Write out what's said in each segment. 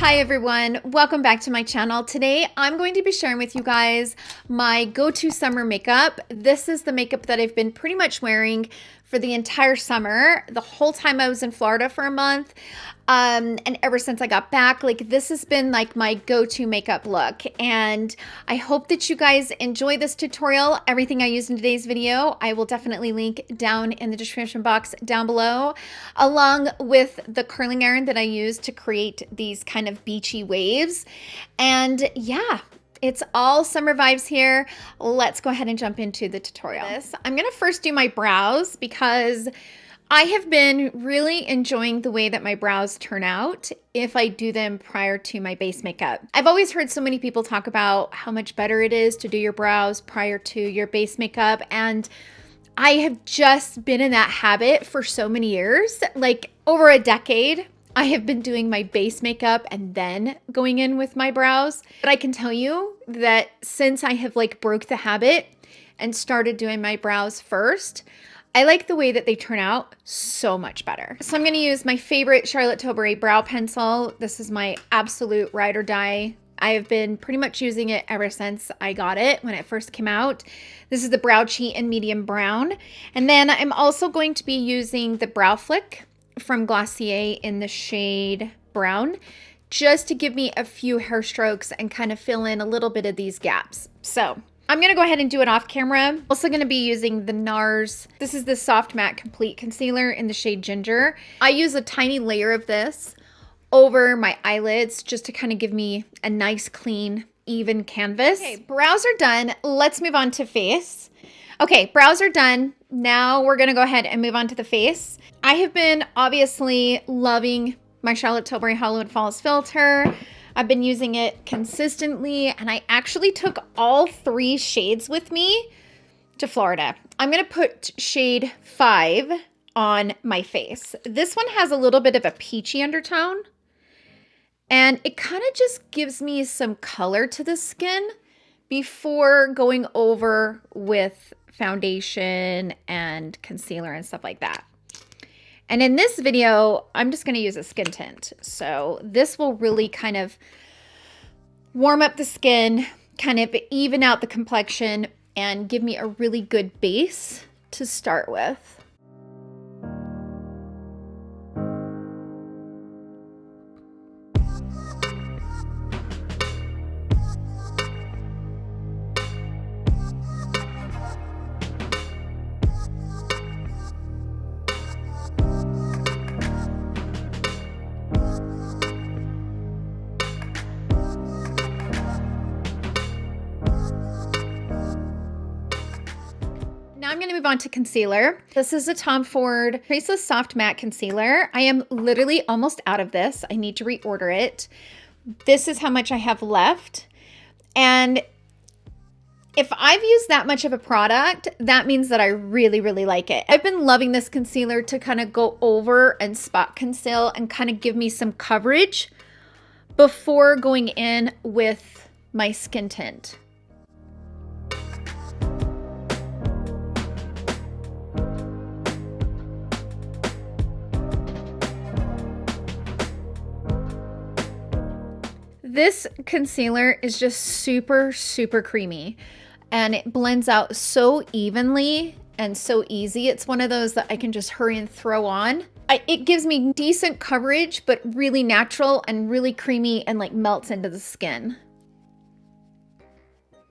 Hi everyone, welcome back to my channel. Today I'm going to be sharing with you guys my go-to summer makeup. This is the makeup that I've been pretty much wearing for the entire summer, the whole time I was in Florida for a month. And ever since I got back, like this has been like my go-to makeup look. And I hope that you guys enjoy this tutorial. Everything I used in today's video, I will definitely link down in the description box down below, along with the curling iron that I used to create these kind of beachy waves. And yeah, it's all summer vibes here. Let's go ahead and jump into the tutorial. I'm gonna first do my brows because I have been really enjoying the way that my brows turn out if I do them prior to my base makeup. I've always heard so many people talk about how much better it is to do your brows prior to your base makeup, and I have just been in that habit for so many years, like over a decade. I have been doing my base makeup and then going in with my brows. But I can tell you that since I have like broke the habit and started doing my brows first, I like the way that they turn out so much better. So I'm gonna use my favorite Charlotte Tilbury brow pencil. This is my absolute ride or die. I have been pretty much using it ever since I got it when it first came out. This is the Brow Cheat in medium brown. And then I'm also going to be using the Brow Flick from Glossier in the shade brown, just to give me a few hair strokes and kind of fill in a little bit of these gaps. So I'm gonna go ahead and do it off camera. Also gonna be using the Nars. This is the Soft Matte Complete Concealer in the shade Ginger. I use a tiny layer of this over my eyelids just to kind of give me a nice, clean, even canvas. Okay, brows are done. Let's move on to face. Okay, brows are done. Now we're gonna go ahead and move on to the face. I have been obviously loving my Charlotte Tilbury Hollywood Falls filter. I've been using it consistently, and I actually took all 3 shades with me to Florida. I'm gonna put shade 5 on my face. This one has a little bit of a peachy undertone, and it kind of just gives me some color to the skin before going over with foundation and concealer and stuff like that. And in this video, I'm just gonna use a skin tint. So this will really kind of warm up the skin, kind of even out the complexion, and give me a really good base to start with. Now I'm going to move on to concealer. This is a Tom Ford Traceless Soft Matte Concealer. I am literally almost out of this. I need to reorder it. This is how much I have left. And if I've used that much of a product, that means that I really, really like it. I've been loving this concealer to kind of go over and spot conceal and kind of give me some coverage before going in with my skin tint. This concealer is just super, super creamy, and it blends out so evenly and so easy. It's one of those that I can just hurry and throw on. It gives me decent coverage, but really natural and really creamy and like melts into the skin.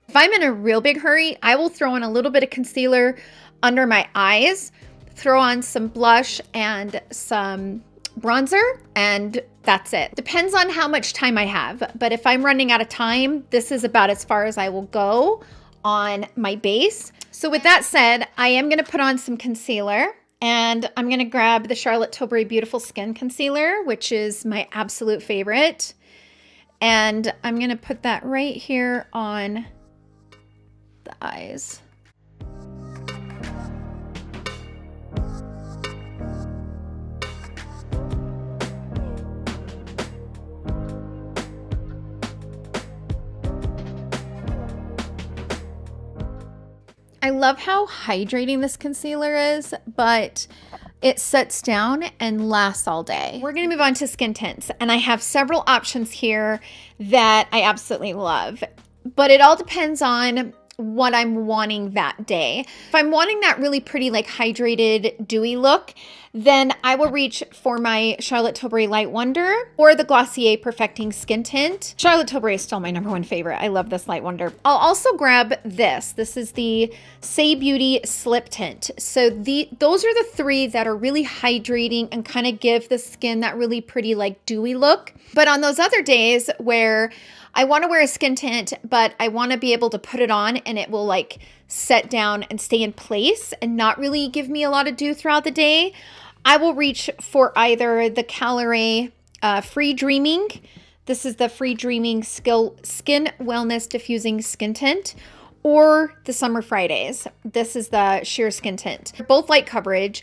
If I'm in a real big hurry, I will throw in a little bit of concealer under my eyes, throw on some blush and some bronzer, and that's it. Depends on how much time I have, but if I'm running out of time, this is about as far as I will go on my base. So with that said, I am gonna put on some concealer, and I'm gonna grab the Charlotte Tilbury Beautiful Skin Concealer, which is my absolute favorite. And I'm gonna put that right here on the eyes. I love how hydrating this concealer is, but It sets down and lasts all day. We're gonna move on to skin tints, and I have several options here that I absolutely love, but it all depends on what I'm wanting that day. If I'm wanting that really pretty, like hydrated, dewy look, then I will reach for my Charlotte Tilbury Light Wonder or the Glossier Perfecting Skin Tint. Charlotte Tilbury is still my #1 favorite. I love this Light Wonder. I'll also grab this. This is the Say Beauty Slip Tint. So those are the three that are really hydrating and kind of give the skin that really pretty, like dewy look. But on those other days where I want to wear a skin tint, but I want to be able to put it on and it will like set down and stay in place and not really give me a lot of dew throughout the day, I will reach for either the Calorie Free Dreaming. This is the Free Dreaming Skin Wellness Diffusing Skin Tint, or the Summer Fridays. This is the Sheer Skin Tint. They're both light coverage,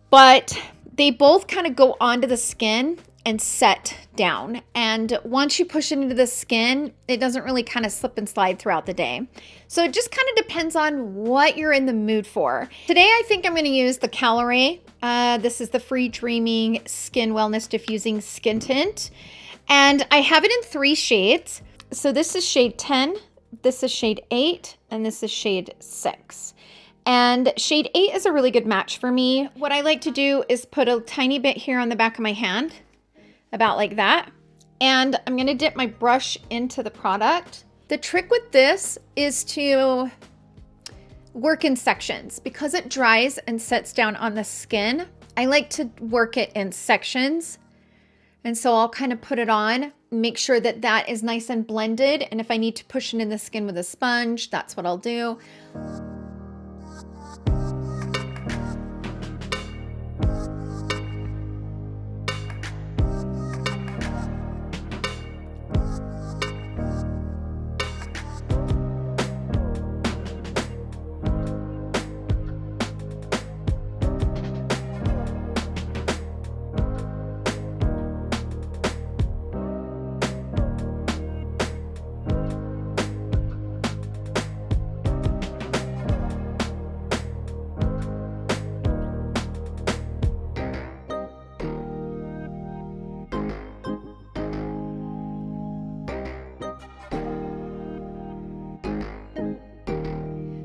but they both kind of go onto the skin and set down. And once you push it into the skin, it doesn't really kind of slip and slide throughout the day. So it just kind of depends on what you're in the mood for. Today, I think I'm going to use the Calorie. This is the Free Dreaming Skin Wellness Diffusing Skin Tint. And I have it in 3 shades. So this is shade 10, this is shade 8, and this is shade 6. And shade 8 is a really good match for me. What I like to do is put a tiny bit here on the back of my hand, about like that. And I'm gonna dip my brush into the product. The trick with this is to work in sections. Because it dries and sets down on the skin, I like to work it in sections. And so I'll kind of put it on, make sure that that is nice and blended. And if I need to push it in the skin with a sponge, that's what I'll do.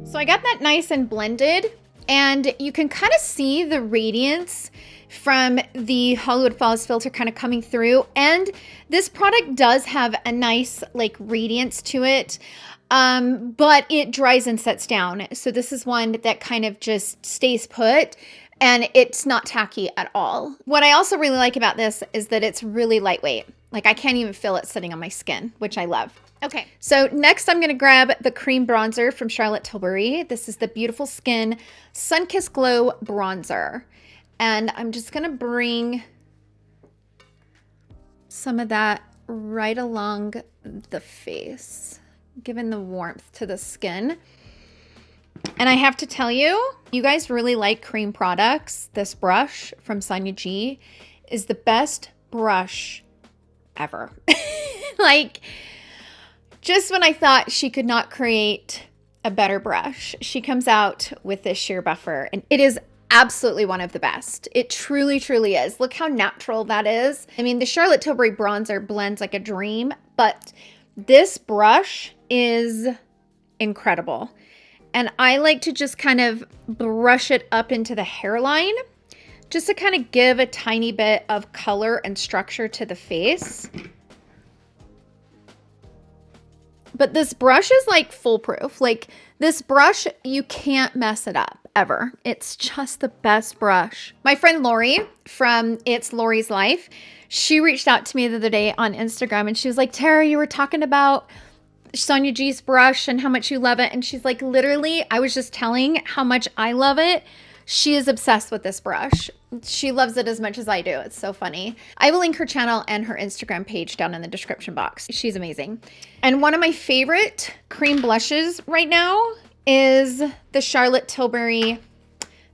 So I got that nice and blended, and you can kind of see the radiance from the Hollywood Flawless filter kind of coming through. And this product does have a nice like radiance to it, but it dries and sets down. So this is one that kind of just stays put, and it's not tacky at all. What I also really like about this is that it's really lightweight. Like I can't even feel it sitting on my skin, which I love. Okay, so next I'm gonna grab the cream bronzer from Charlotte Tilbury. This is the Beautiful Skin Sunkissed Glow Bronzer. And I'm just gonna bring some of that right along the face, giving the warmth to the skin. And I have to tell you, you guys really like cream products. This brush from Sonia G is the best brush ever. Like, just when I thought she could not create a better brush, she comes out with this sheer buffer, and it is absolutely one of the best. It truly, truly is. Look how natural that is. I mean, the Charlotte Tilbury bronzer blends like a dream, but this brush is incredible. And I like to just kind of brush it up into the hairline, just to kind of give a tiny bit of color and structure to the face. But this brush is like foolproof. Like this brush, you can't mess it up ever. It's just the best brush. My friend Lori from It's Lori's Life, she reached out to me the other day on Instagram, and she was like, Tara, you were talking about Sonia G's brush and how much you love it. And she's like, literally, I was just telling how much I love it. She is obsessed with this brush. She loves it as much as I do. It's so funny. I will link her channel and her Instagram page down in the description box. She's amazing. And one of my favorite cream blushes right now is the Charlotte Tilbury.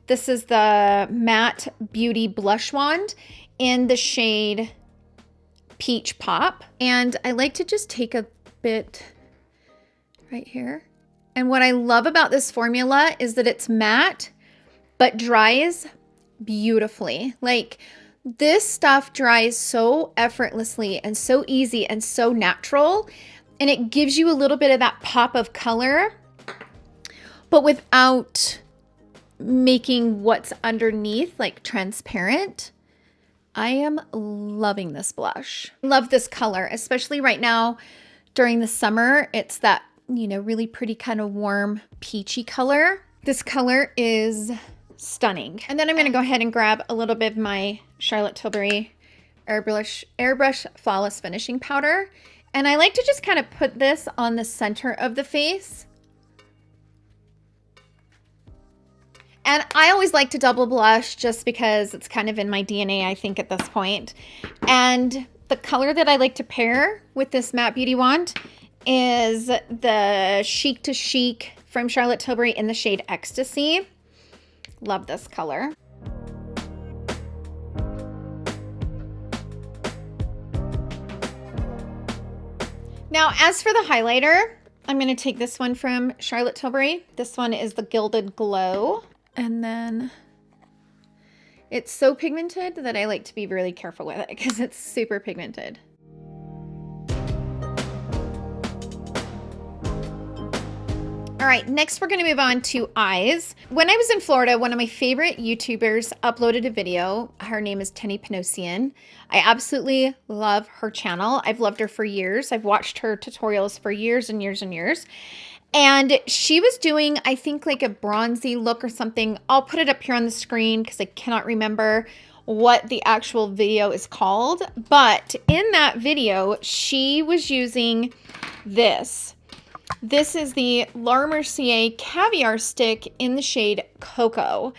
This is the Matte Beauty Blush Wand in the shade Peach Pop. And I like to just take a bit right here. And what I love about this formula is that it's matte, but dries beautifully. Like, this stuff dries so effortlessly and so easy and so natural, and it gives you a little bit of that pop of color, but without making what's underneath like transparent. I am loving this blush. Love this color, especially right now during the summer. It's that, you know, really pretty kind of warm peachy color. This color is stunning. And then I'm gonna go ahead and grab a little bit of my Charlotte Tilbury Airbrush Flawless Finishing Powder. And I like to just kind of put this on the center of the face. And I always like to double blush just because it's kind of in my DNA, I think, at this point. And the color that I like to pair with this Matte Beauty Wand is the Chic to Chic from Charlotte Tilbury in the shade Ecstasy. Love this color. Now, as for the highlighter, I'm going to take this one from Charlotte Tilbury. This one is the Gilded Glow. And then it's so pigmented that I like to be really careful with it because it's super pigmented. All right, next we're going to move on to eyes. When I was in Florida, one of my favorite YouTubers uploaded a video. Her name is Tenny Panosian. I absolutely love her channel. I've loved her for years. I've watched her tutorials for years and years and years. And she was doing, I think, like a bronzy look or something. I'll put it up here on the screen because I cannot remember what the actual video is called. But in that video, she was using this. This is the Mercier Caviar stick in the shade Cocoa.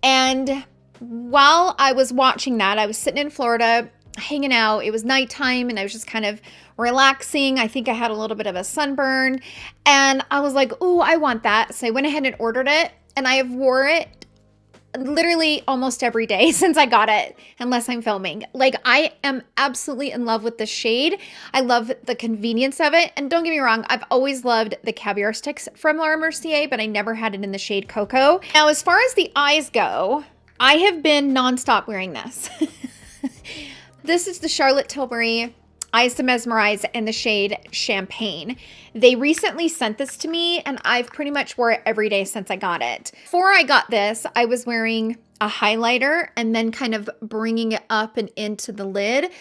And while I was watching that, I was sitting in Florida, hanging out. It was nighttime and I was just kind of relaxing. I think I had a little bit of a sunburn and I was like, oh, I want that. So I went ahead and ordered it, and I have wore it literally almost every day since I got it, unless I'm filming. Like, I am absolutely in love with the shade. I love the convenience of it. And don't get me wrong, I've always loved the Caviar sticks from Laura Mercier, but I never had it in the shade Cocoa. Now, as far as the eyes go, I have been nonstop wearing this. This is the Charlotte Tilbury Eyes to Mesmerize in the shade Champagne. They recently sent this to me and I've pretty much wore it every day since I got it. Before I got this, I was wearing a highlighter and then kind of bringing it up and into the lid.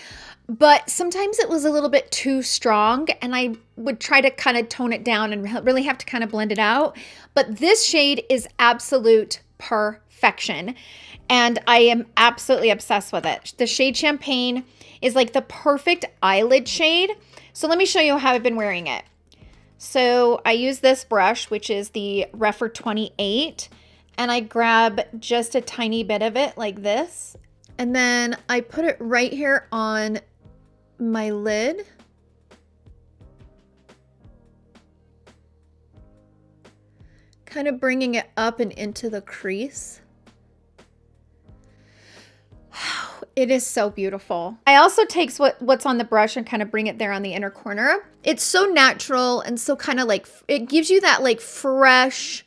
But sometimes it was a little bit too strong and I would try to kind of tone it down and really have to kind of blend it out. But this shade is absolute perfection. And I am absolutely obsessed with it. The shade Champagne is like the perfect eyelid shade. So let me show you how I've been wearing it. So I use this brush, which is the Rephr 28, and I grab just a tiny bit of it like this. And then I put it right here on my lid. Kind of bringing it up and into the crease. It is so beautiful. I also take what's on the brush and kind of bring it there on the inner corner. It's so natural and so kind of like, it gives you that like fresh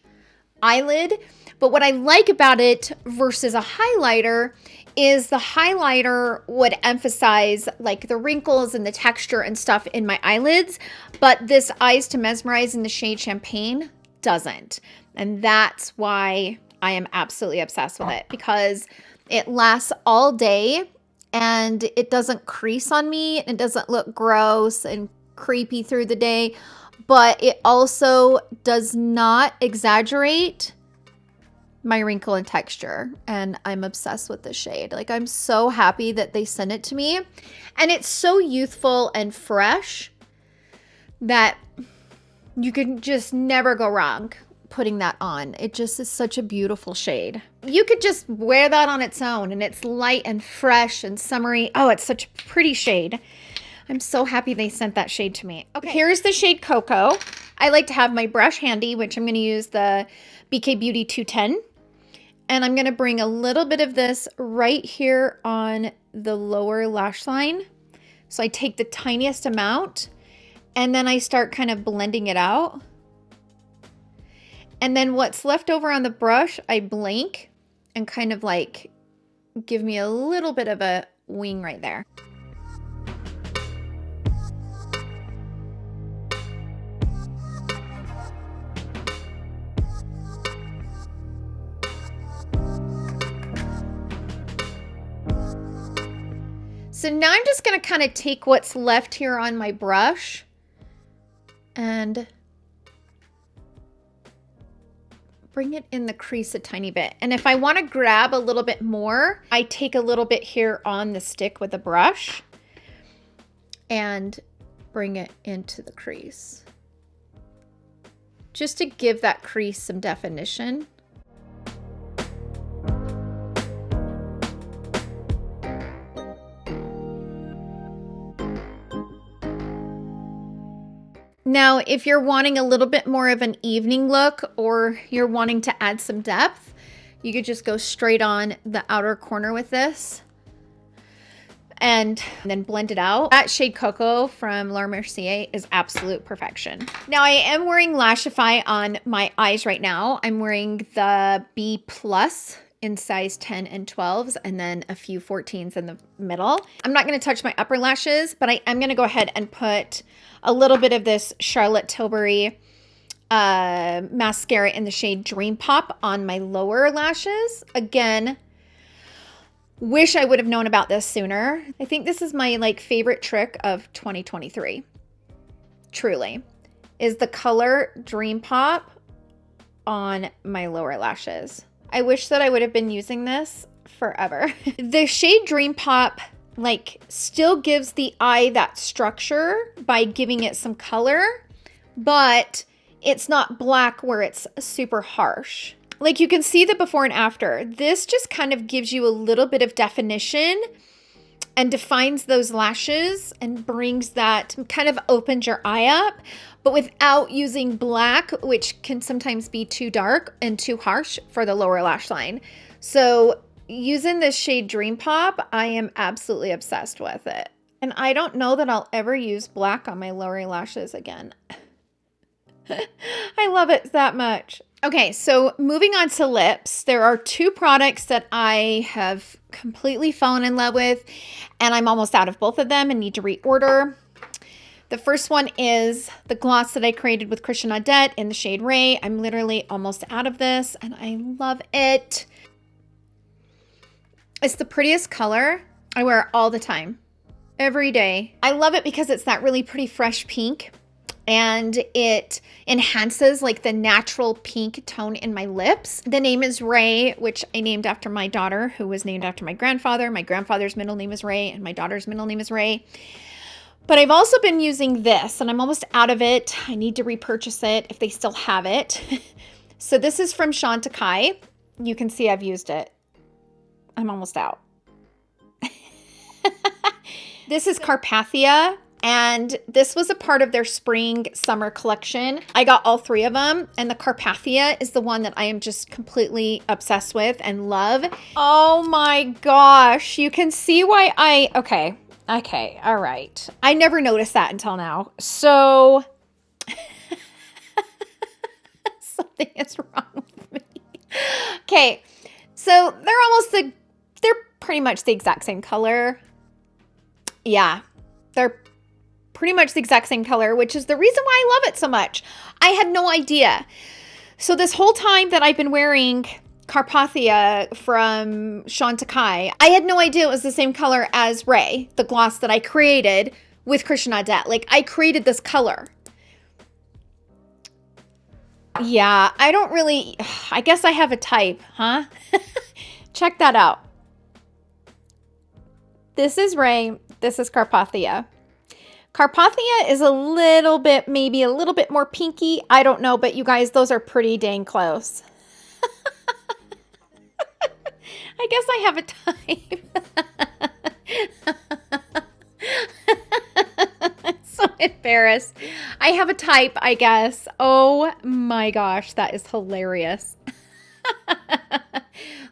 eyelid. But what I like about it versus a highlighter is the highlighter would emphasize like the wrinkles and the texture and stuff in my eyelids. But this Eyes to Mesmerize in the shade Champagne doesn't. And that's why I am absolutely obsessed with it, because it lasts all day and it doesn't crease on me. It doesn't look gross and creepy through the day, but it also does not exaggerate my wrinkle and texture. And I'm obsessed with this shade. Like, I'm so happy that they sent it to me. And it's so youthful and fresh that you can just never go wrong putting that on. It just is such a beautiful shade. You could just wear that on its own and it's light and fresh and summery. Oh, it's such a pretty shade. I'm so happy they sent that shade to me. Okay, here's the shade Cocoa. I like to have my brush handy, which I'm going to use the BK Beauty 210. And I'm going to bring a little bit of this right here on the lower lash line. So I take the tiniest amount and then I start kind of blending it out. And then what's left over on the brush, I blink and kind of like give me a little bit of a wing right there. So now I'm just going to kind of take what's left here on my brush and bring it in the crease a tiny bit. And if I want to grab a little bit more, I take a little bit here on the stick with a brush and bring it into the crease, just to give that crease some definition. Now, if you're wanting a little bit more of an evening look, or you're wanting to add some depth, you could just go straight on the outer corner with this and then blend it out. That shade Cocoa from Mercier is absolute perfection. Now, I am wearing Lashify on my eyes right now. I'm wearing the B+ in size 10 and 12s, and then a few 14s in the middle. I'm not going to touch my upper lashes, but I am going to go ahead and put a little bit of this Charlotte Tilbury mascara in the shade Dream Pop on my lower lashes. Again, wish I would have known about this sooner. I think this is my favorite trick of 2023. Truly, is the color Dream Pop on my lower lashes. I wish that I would have been using this forever. The shade Dream Pop still gives the eye that structure by giving it some color, but it's not black where it's super harsh. You can see the before and after. This just kind of gives you a little bit of definition and defines those lashes and brings that, kind of opens your eye up, but without using black, which can sometimes be too dark and too harsh for the lower lash line. So using this shade Dream Pop, I am absolutely obsessed with it. And I don't know that I'll ever use black on my lower lashes again. I love it that much. Okay, so moving on to lips, there are two products that I have completely fallen in love with, and I'm almost out of both of them and need to reorder. The first one is the gloss that I created with Christian Audet in the shade Ray. I'm literally almost out of this, and I love it. It's the prettiest color. I wear it all the time, every day. I love it because it's that really pretty fresh pink, and it enhances the natural pink tone in my lips. The name is Ray, which I named after my daughter, who was named after my grandfather. My grandfather's middle name is Ray, and my daughter's middle name is Ray. But I've also been using this, and I'm almost out of it. I need to repurchase it if they still have it. So this is from Chantecaille. You can see I've used it. I'm almost out. This is Carpathia, and this was a part of their spring summer collection. I got all three of them, and the Carpathia is the one that I am just completely obsessed with and love. Oh my gosh, you can see why okay, all right. I never noticed that until now. So something is wrong with me. Okay, so they're pretty much the exact same color. Yeah, they're pretty much the exact same color, which is the reason why I love it so much. I had no idea. So this whole time that I've been wearing Carpathia from Chantecaille, I had no idea it was the same color as Ray, the gloss that I created with Christian Audet. I created this color. Yeah, I guess I have a type, huh? Check that out. This is Ray. This is Carpathia. Carpathia is maybe a little bit more pinky. I don't know, but you guys, those are pretty dang close. I guess I have a type. I'm so embarrassed. I have a type, I guess. Oh my gosh, that is hilarious.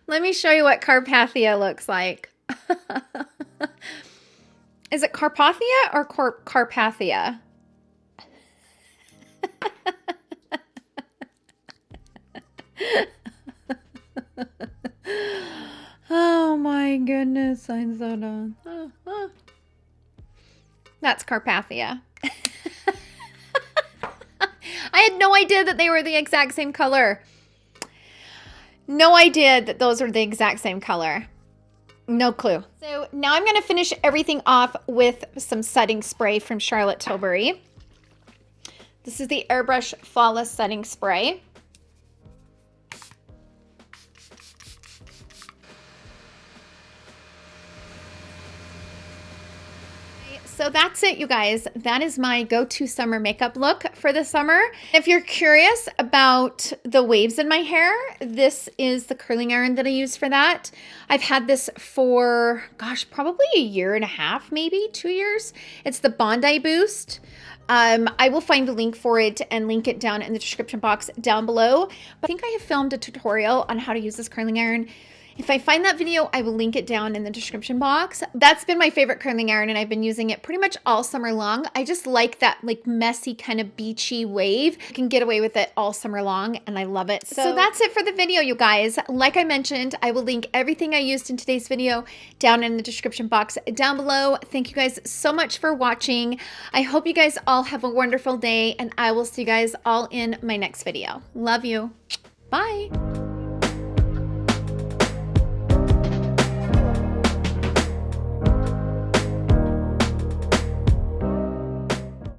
Let me show you what Carpathia looks like. Is it Carpathia or Carpathia? Oh my goodness, I'm so done. That's Carpathia. I had no idea that they were the exact same color. No idea that those were the exact same color. No clue. So now I'm going to finish everything off with some setting spray from Charlotte Tilbury. This is the Airbrush Flawless Setting Spray. So that's it, you guys. That is my go-to summer makeup look for the summer. If you're curious about the waves in my hair, this is the curling iron that I use for that. I've had this for, gosh, probably a year and a half, maybe 2 years. It's the Bondi Boost. I will find a link for it and link it down in the description box down below. But I think I have filmed a tutorial on how to use this curling iron. If I find that video, I will link it down in the description box. That's been my favorite curling iron, and I've been using it pretty much all summer long. I just like that like messy kind of beachy wave. You can get away with it all summer long, and I love it. So that's it for the video, you guys. Like I mentioned, I will link everything I used in today's video down in the description box down below. Thank you guys so much for watching. I hope you guys all have a wonderful day, and I will see you guys all in my next video. Love you. Bye.